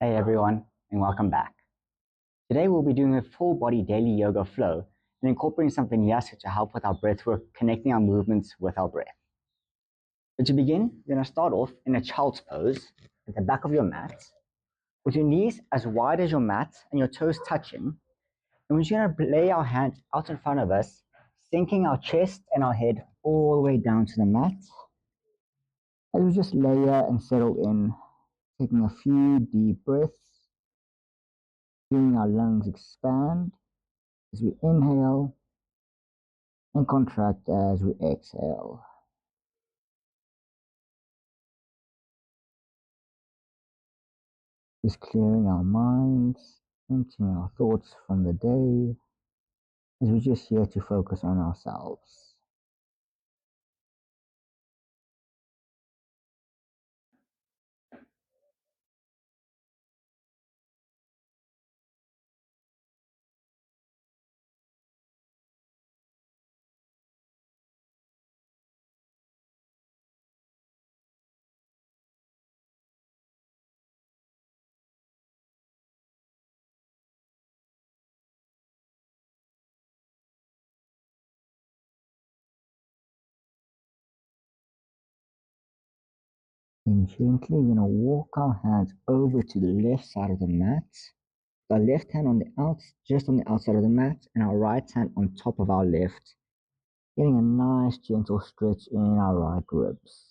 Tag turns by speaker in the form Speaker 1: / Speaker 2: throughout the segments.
Speaker 1: Hey everyone, and welcome back. Today we'll be doing a full body daily yoga flow and incorporating some vinyasa to help with our breath work, connecting our movements with our breath. So to begin, we're going to start off in a child's pose at the back of your mat, with your knees as wide as your mat and your toes touching. And we're just going to lay our hands out in front of us, sinking our chest and our head all the way down to the mat. As we just layer and settle in, taking a few deep breaths, feeling our lungs expand as we inhale and contract as we exhale. Just clearing our minds, emptying our thoughts from the day, as we're just here to focus on ourselves. And gently, we're going to walk our hands over to the left side of the mat. Our left hand on just on the outside of the mat, and our right hand on top of our left, getting a nice gentle stretch in our right ribs.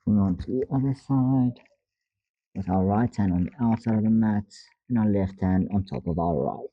Speaker 1: Moving on to the other side, with our right hand on the outside of the mat, and our left hand on top of our right.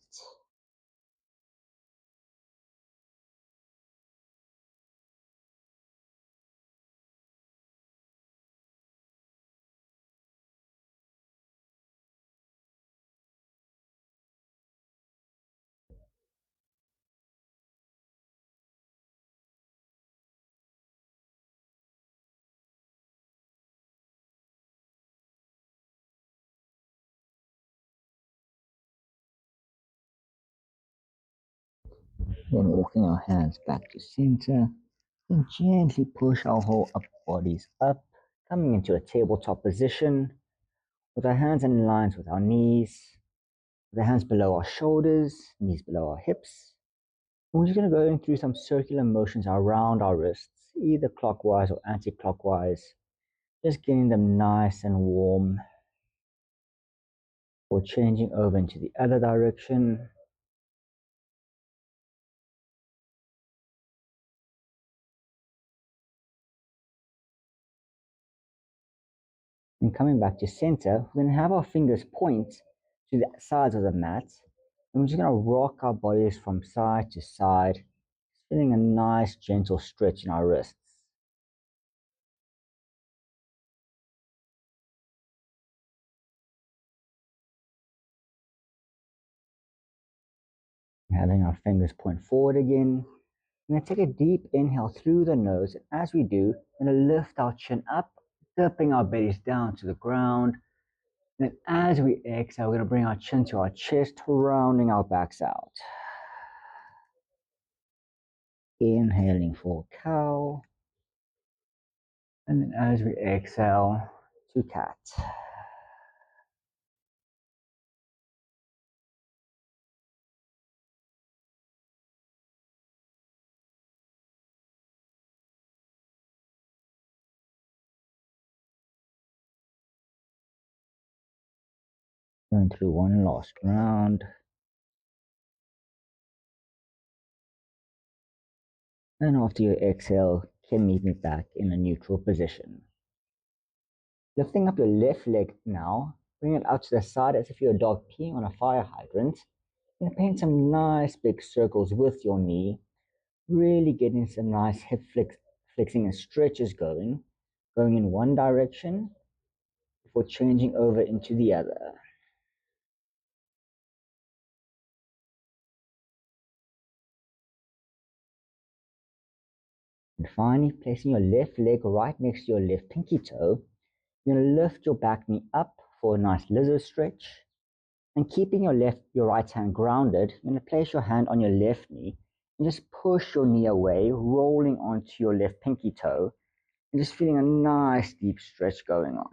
Speaker 1: Then walking our hands back to center, and gently push our whole upper bodies up, coming into a tabletop position, with our hands in lines with our knees, with our hands below our shoulders, knees below our hips. And we're just going to go in through some circular motions around our wrists, either clockwise or anti-clockwise, just getting them nice and warm, or changing over into the other direction. And coming back to center, we're going to have our fingers point to the sides of the mat. And we're just going to rock our bodies from side to side, feeling a nice gentle stretch in our wrists. Having our fingers point forward again. We're going to take a deep inhale through the nose. And as we do, we're going to lift our chin up, dipping our bellies down to the ground. And then as we exhale, we're going to bring our chin to our chest, rounding our backs out. Inhaling for cow. And then as we exhale, to cat. Going through one last round. And after you exhale, can meet me back in a neutral position. Lifting up your left leg now, bring it out to the side as if you're a dog peeing on a fire hydrant. You're going to paint some nice big circles with your knee, really getting some nice hip flexing and stretches going in one direction before changing over into the other. And finally, placing your left leg right next to your left pinky toe, you're going to lift your back knee up for a nice lizard stretch. And keeping your right hand grounded, you're going to place your hand on your left knee and just push your knee away, rolling onto your left pinky toe, and just feeling a nice deep stretch going on.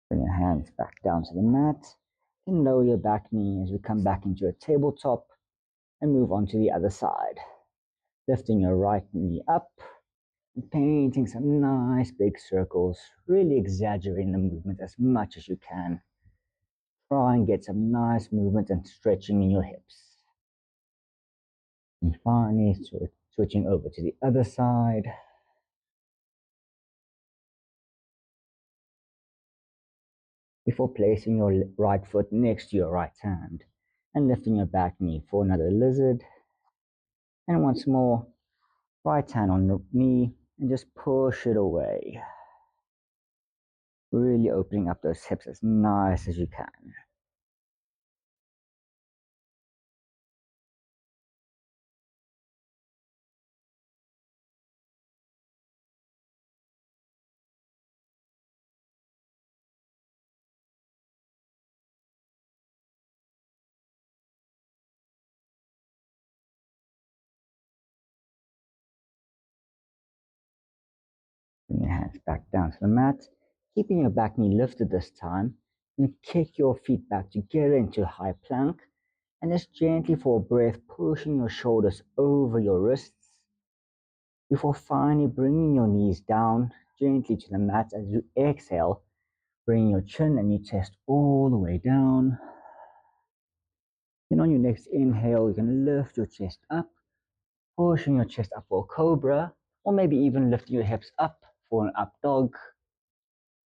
Speaker 1: Bring your hands back down to the mat. Then lower your back knee as we come back into a tabletop and move on to the other side. Lifting your right knee up and painting some nice big circles, really exaggerating the movement as much as you can. Try and get some nice movement and stretching in your hips. And finally, switching over to the other side. Before placing your right foot next to your right hand and lifting your back knee for another lizard. And once more, right hand on the knee and just push it away. Really opening up those hips as nice as you can. Bring your hands back down to the mat, keeping your back knee lifted this time, and kick your feet back together into a high plank, and just gently for a breath, pushing your shoulders over your wrists, before finally bringing your knees down gently to the mat as you exhale, bringing your chin and your chest all the way down. Then on your next inhale, you can lift your chest up, pushing your chest up for a cobra, or maybe even lifting your hips up for an up dog.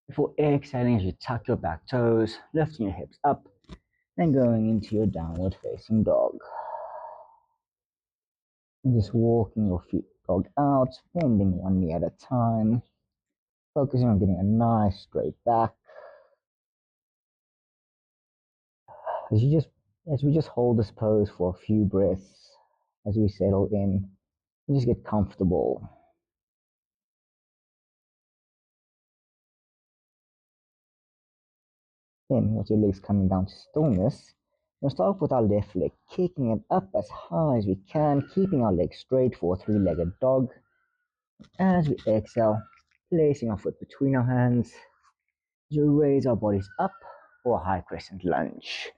Speaker 1: Before exhaling as you tuck your back toes, lifting your hips up, then going into your downward facing dog. And just walking your feet dog out, bending one knee at a time, focusing on getting a nice straight back. As we just hold this pose for a few breaths, as we settle in, and just get comfortable. Then, with your legs coming down to stillness, we'll start off with our left leg, kicking it up as high as we can, keeping our legs straight for a three-legged dog. As we exhale, placing our foot between our hands, you raise our bodies up for a high crescent lunge.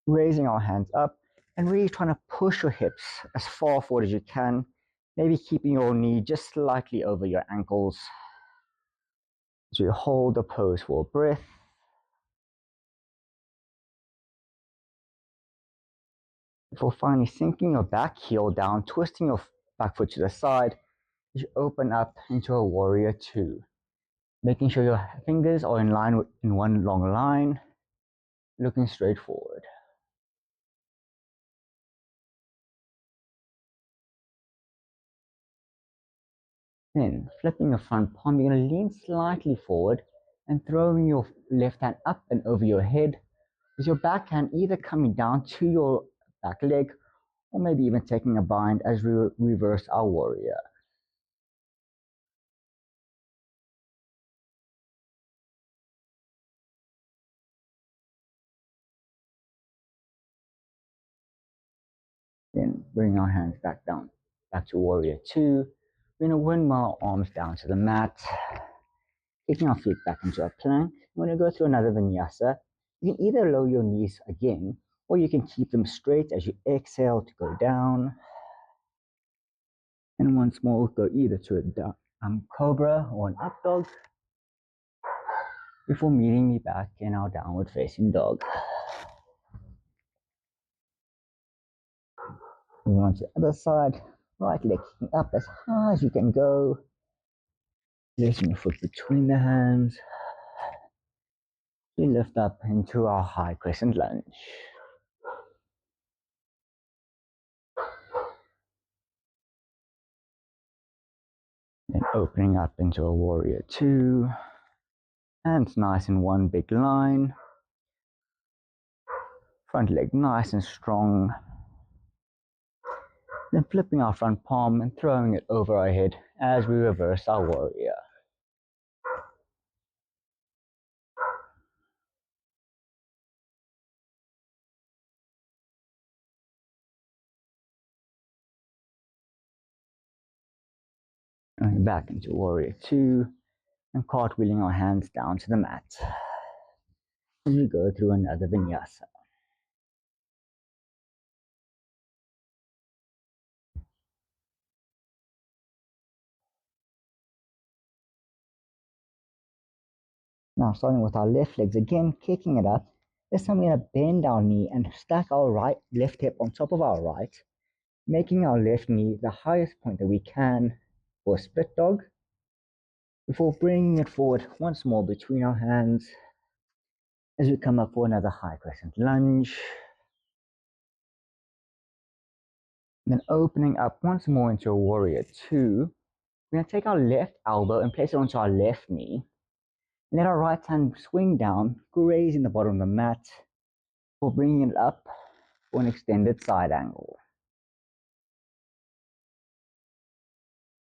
Speaker 1: Raising our hands up and really trying to push your hips as far forward as you can, maybe keeping your knee just slightly over your ankles. So you hold the pose for a breath. Before finally sinking your back heel down, twisting your back foot to the side, you open up into a warrior two. Making sure your fingers are in line in one long line, looking straight forward. Then, flipping your front palm, you're going to lean slightly forward and throwing your left hand up and over your head, with your back hand either coming down to your back leg or maybe even taking a bind as we reverse our warrior. Then bring our hands back down, back to warrior two. We're going to windmill our arms down to the mat, kicking our feet back into a plank. We're going to go through another vinyasa. You can either lower your knees again, or you can keep them straight as you exhale to go down. And once more, we'll go either to a cobra or an up dog before meeting me back in our downward facing dog. Moving on to the other side, right leg kicking up as high as you can go. Placing your foot between the hands. We lift up into our high crescent lunge. Then opening up into a warrior two. Hands nice in one big line. Front leg nice and strong. Then flipping our front palm and throwing it over our head as we reverse our warrior. Going back into warrior two and cartwheeling our hands down to the mat. And we go through another vinyasa. Now starting with our left legs again, kicking it up. This time we're going to bend our knee and stack our left hip on top of our right, making our left knee the highest point that we can for a split dog, before bringing it forward once more between our hands as we come up for another high crescent lunge. And then opening up once more into a warrior two. We're going to take our left elbow and place it onto our left knee. And let our right hand swing down, grazing the bottom of the mat, for bringing it up for an extended side angle.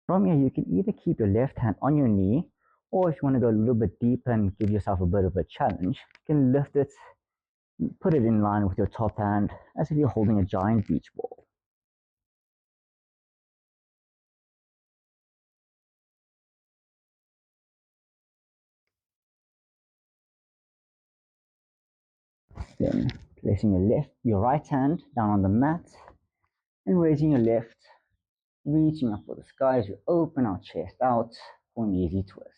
Speaker 1: From here, you can either keep your left hand on your knee, or if you want to go a little bit deeper and give yourself a bit of a challenge, you can lift it, put it in line with your top hand as if you're holding a giant beach ball. Then placing your right hand down on the mat and raising your left, reaching up for the sky as you open our chest out for an easy twist.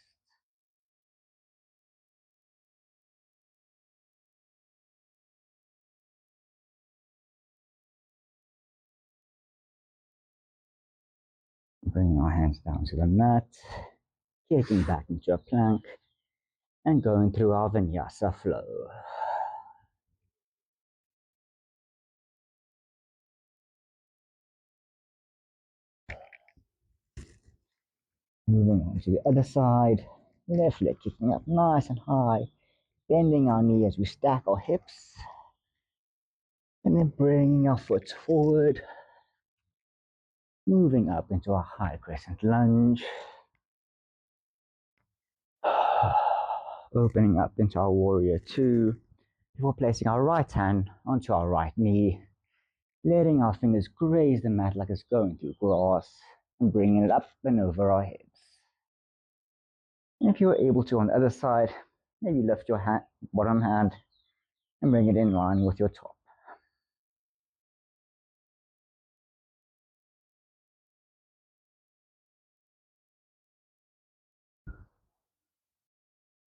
Speaker 1: Bringing our hands down to the mat, kicking back into a plank, and going through our vinyasa flow. Moving on to the other side, left leg kicking up nice and high, bending our knee as we stack our hips, and then bringing our foot forward, moving up into a high crescent lunge, opening up into our warrior two, before placing our right hand onto our right knee, letting our fingers graze the mat like it's going through grass, and bringing it up and over our heads. And if you're able to on the other side, maybe lift your bottom hand and bring it in line with your top.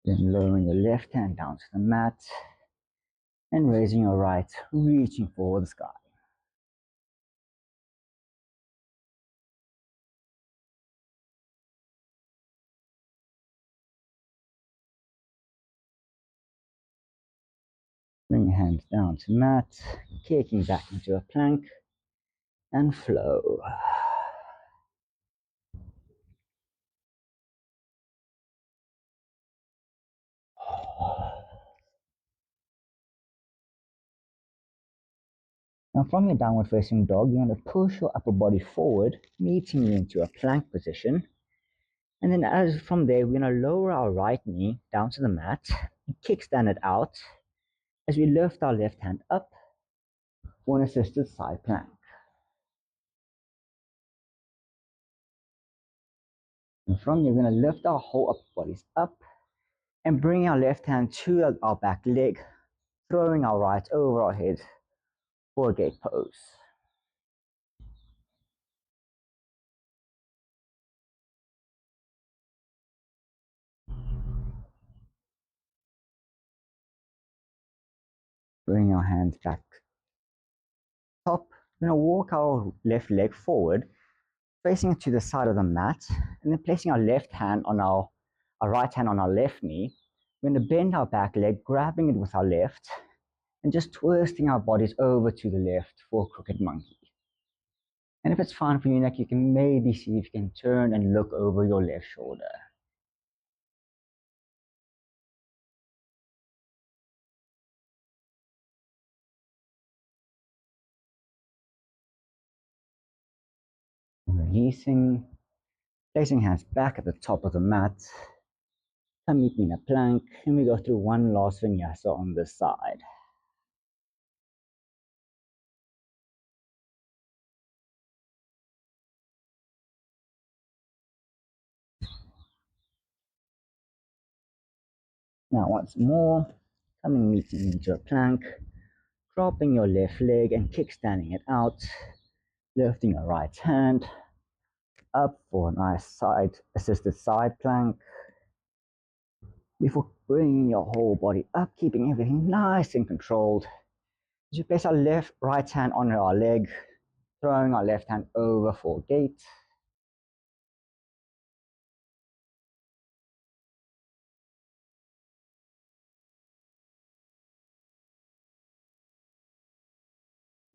Speaker 1: Then lowering your left hand down to the mat and raising your right, reaching for the sky. Bring your hands down to mat, kicking back into a plank, and flow. Now from your downward facing dog, you're going to push your upper body forward, meeting you into a plank position. And then as from there, we're going to lower our right knee down to the mat and kickstand it out as we lift our left hand up for an assisted side plank. And from here, we're going to lift our whole upper bodies up and bring our left hand to our back leg, throwing our right over our head for a gate pose. Bring our hands back top We're going to walk our left leg forward, facing it to the side of the mat, and then placing our left hand on our right hand on our left knee. We're going to bend our back leg, grabbing it with our left, and just twisting our bodies over to the left for a crooked monkey. And if it's fine for you, neck, you can maybe see if you can turn and look over your left shoulder. And releasing, placing hands back at the top of the mat. Come meet me in a plank, and we go through one last vinyasa on this side. Now once more, coming meeting into a plank, dropping your left leg and kickstanding it out, lifting your right hand up for a nice side assisted side plank before bringing your whole body up, keeping everything nice and controlled. As you place our right hand on our leg, throwing our left hand over for gate.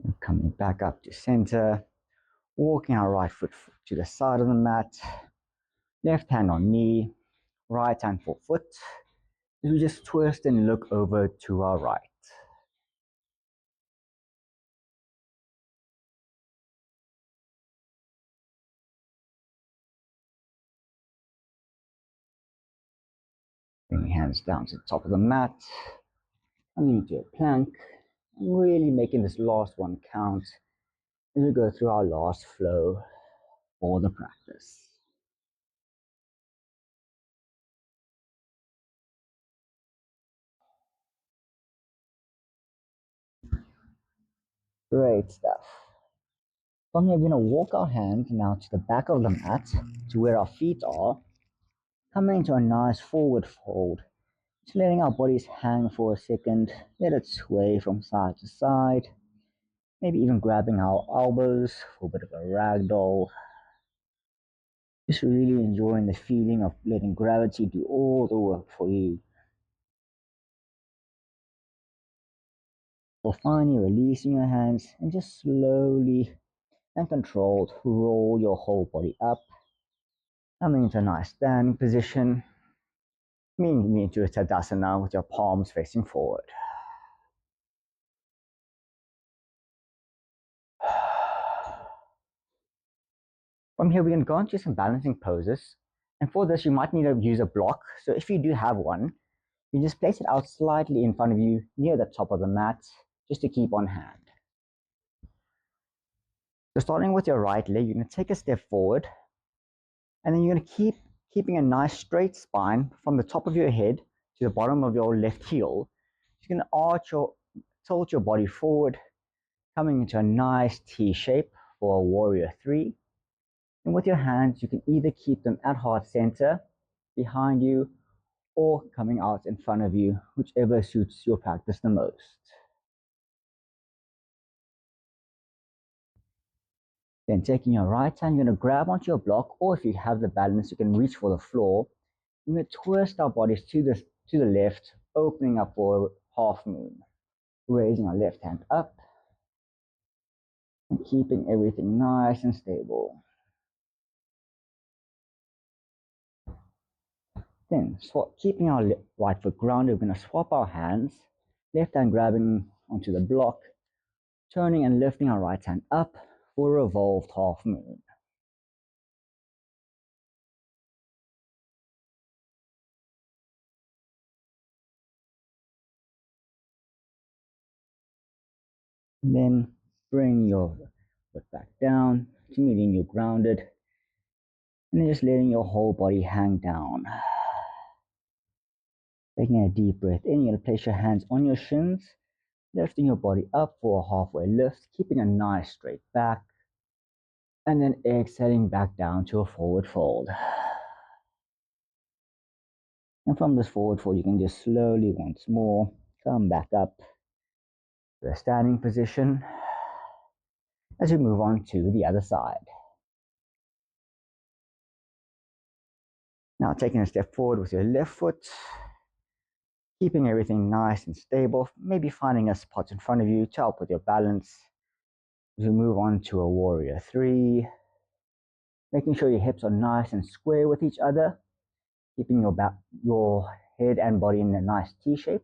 Speaker 1: And coming back up to center, walking our right foot to the side of the mat, left hand on knee, right hand for foot. As we just twist and look over to our right. Bring your hands down to the top of the mat, coming into a plank, and really making this last one count as we go through our last flow for the practice. Great stuff. From here, we're going to walk our hands now to the back of the mat, to where our feet are, coming into a nice forward fold. Just letting our bodies hang for a second, let it sway from side to side, maybe even grabbing our elbows for a bit of a ragdoll. Just really enjoying the feeling of letting gravity do all the work for you. So finally releasing your hands and just slowly and controlled roll your whole body up, coming into a nice standing position, meaning into a Tadasana with your palms facing forward. From here, we can go into some balancing poses. And for this, you might need to use a block. So if you do have one, you just place it out slightly in front of you near the top of the mat, just to keep on hand. So starting with your right leg, you're going to take a step forward, and then you're going to keeping a nice straight spine from the top of your head to the bottom of your left heel. You're going to tilt your body forward, coming into a nice T shape for a warrior 3. And with your hands, you can either keep them at heart center, behind you, or coming out in front of you, whichever suits your practice the most. Then taking your right hand, you're going to grab onto your block, or if you have the balance, you can reach for the floor. We're going to twist our bodies to the left, opening up for a half moon. Raising our left hand up and keeping everything nice and stable. Then, keeping our right foot grounded, we're going to swap our hands, left hand grabbing onto the block, turning and lifting our right hand up for a revolved half moon. And then bring your foot back down to meeting you grounded, and then just letting your whole body hang down. Taking a deep breath in, you're going to place your hands on your shins, lifting your body up for a halfway lift, keeping a nice straight back, and then exhaling back down to a forward fold. And from this forward fold, you can just slowly once more come back up to a standing position. as we move on to the other side. Now taking a step forward with your left foot, keeping everything nice and stable, maybe finding a spot in front of you to help with your balance. As we move on to a warrior three, making sure your hips are nice and square with each other, keeping your head and body in a nice T shape.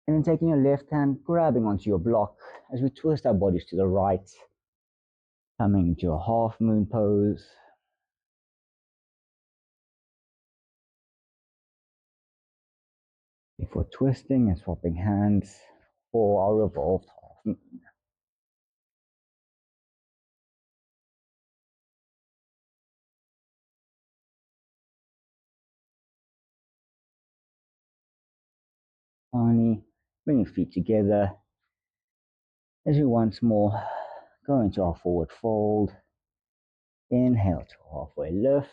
Speaker 1: And then taking your left hand, grabbing onto your block as we twist our bodies to the right, coming into a half moon pose. Before twisting and swapping hands for our revolved half moon. Finally, bring your feet together as we once more go into our forward fold. Inhale to halfway lift.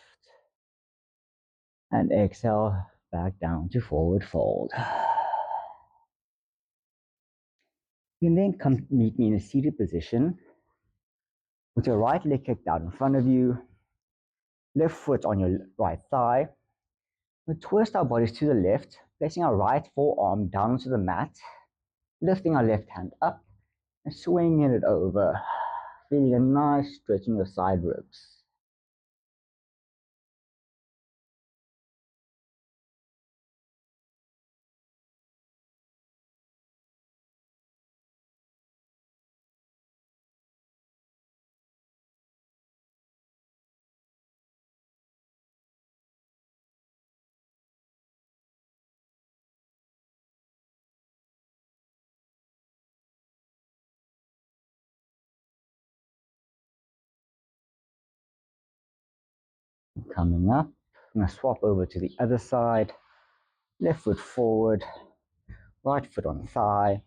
Speaker 1: And exhale back down to forward fold. You can then come meet me in a seated position with your right leg kicked out in front of you, left foot on your right thigh. We twist our bodies to the left, placing our right forearm down onto the mat, lifting our left hand up and swinging it over, feeling a nice stretch in your side ribs. Coming up, I'm going to swap over to the other side, left foot forward, right foot on thigh,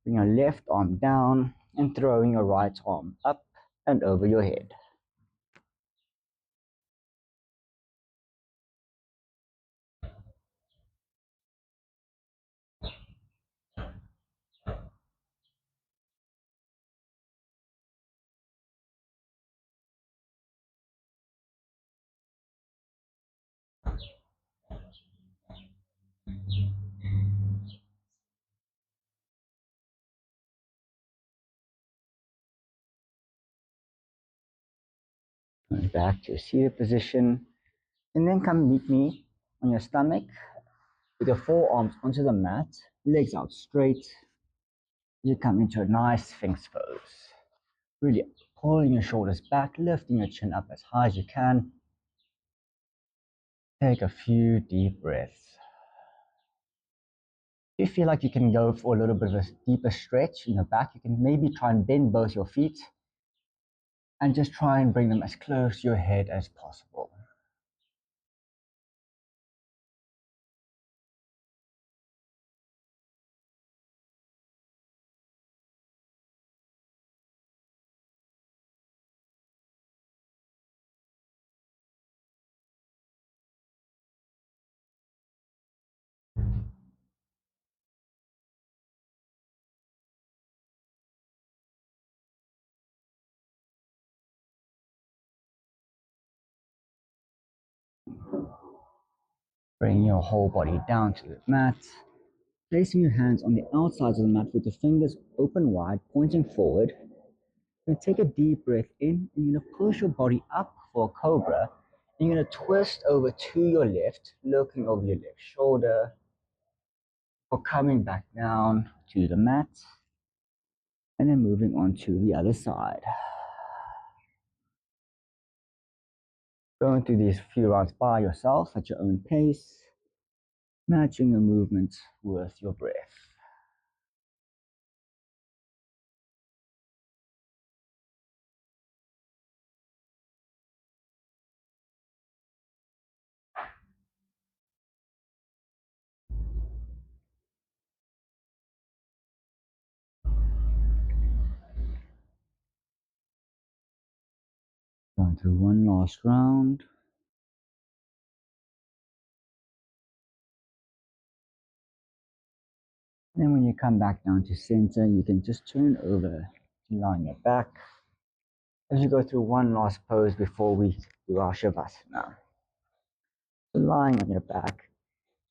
Speaker 1: bring your left arm down and throwing your right arm up and over your head. Back to a seated position, and then come meet me on your stomach with your forearms onto the mat, legs out straight. You come into a nice Sphinx pose. Really pulling your shoulders back, lifting your chin up as high as you can. Take a few deep breaths. If you feel like you can go for a little bit of a deeper stretch in your back, you can maybe try and bend both your feet and just try and bring them as close to your head as possible. Bring your whole body down to the mat, placing your hands on the outsides of the mat with the fingers open wide, pointing forward. You're going to take a deep breath in, and you're going to push your body up for a cobra. And you're going to twist over to your left, looking over your left shoulder, or coming back down to the mat, and then moving on to the other side. Going through these few rounds by yourself at your own pace, matching your movements with your breath. Going through one last round. Then when you come back down to center, you can just turn over lie on your back as you go through one last pose before we do our Shavasana. So lying on your back,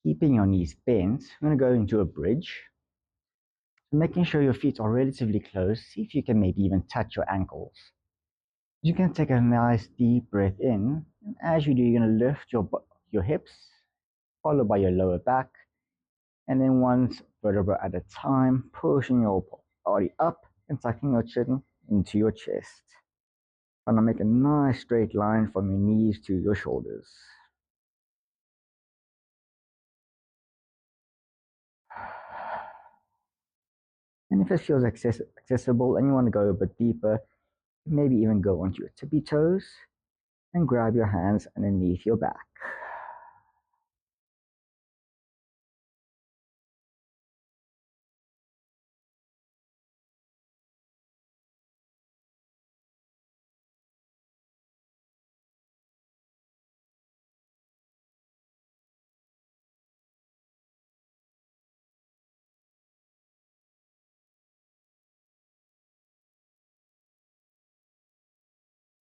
Speaker 1: keeping your knees bent, I'm going to go into a bridge. So making sure your feet are relatively close. See if you can maybe even touch your ankles. You can take a nice deep breath in, and as you do, you're going to lift your hips, followed by your lower back, and then one vertebra at a time, pushing your body up and tucking your chin into your chest. And I'll make a nice straight line from your knees to your shoulders. And if it feels accessible and you want to go a bit deeper, maybe even go onto your tippy toes and grab your hands underneath your back.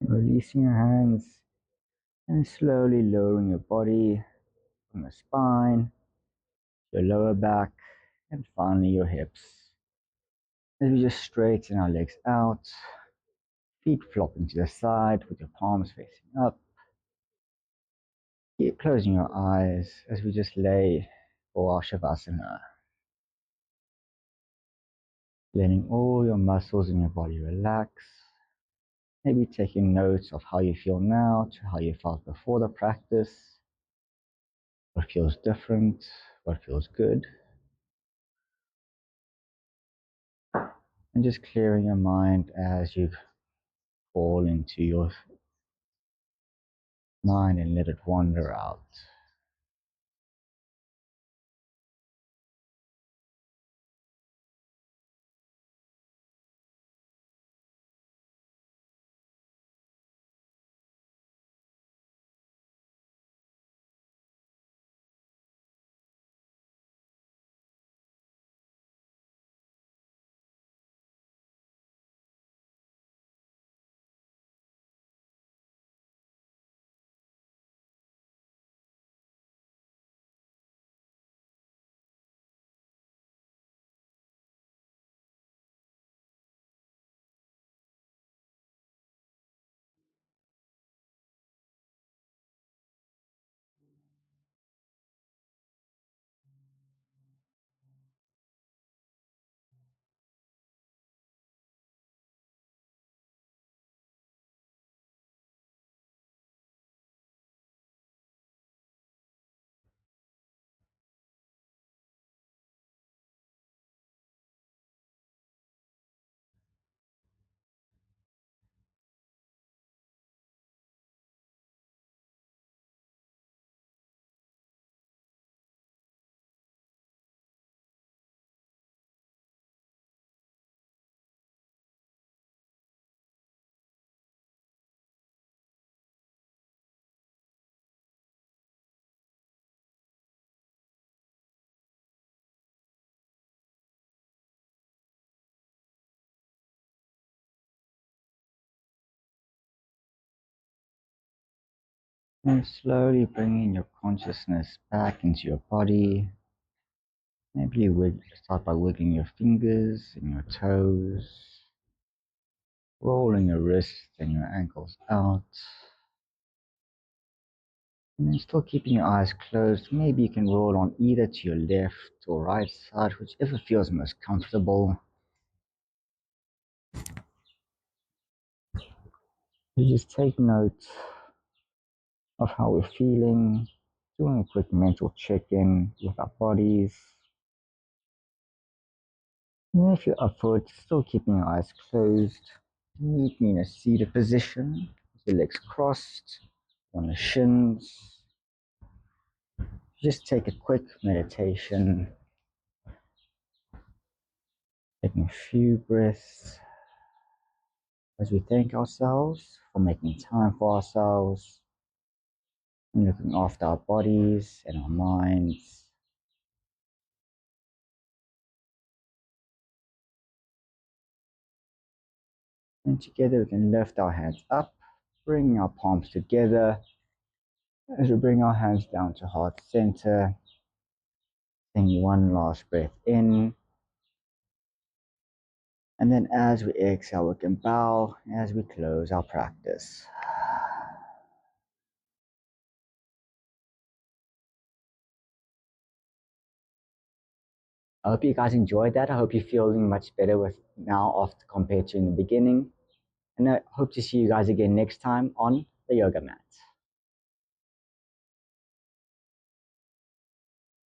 Speaker 1: Releasing your hands and slowly lowering your body from the spine, your lower back, and finally your hips. As we just straighten our legs out, feet flopping to the side with your palms facing up. Keep closing your eyes as we just lay for our Shavasana. Letting all your muscles in your body relax. Maybe taking notes of how you feel now to how you felt before the practice. What feels different, what feels good. And just clearing your mind as you fall into your mind and let it wander out. And slowly bringing your consciousness back into your body. Maybe you start by wiggling your fingers and your toes, rolling your wrists and your ankles out. And then still keeping your eyes closed, maybe you can roll on either to your left or right side, whichever feels most comfortable. You just take note of how we're feeling, doing a quick mental check-in with our bodies. And if you're up for it, still keeping your eyes closed, meet me in a seated position, with your legs crossed on the shins. Just take a quick meditation, taking a few breaths as we thank ourselves for making time for ourselves and looking after our bodies and our minds. And together we can lift our hands up, bring our palms together. As we bring our hands down to heart center, taking one last breath in. And then as we exhale, we can bow as we close our practice. I hope you guys enjoyed that. I hope you're feeling much better with now after compared to in the beginning. And I hope to see you guys again next time on the yoga mat.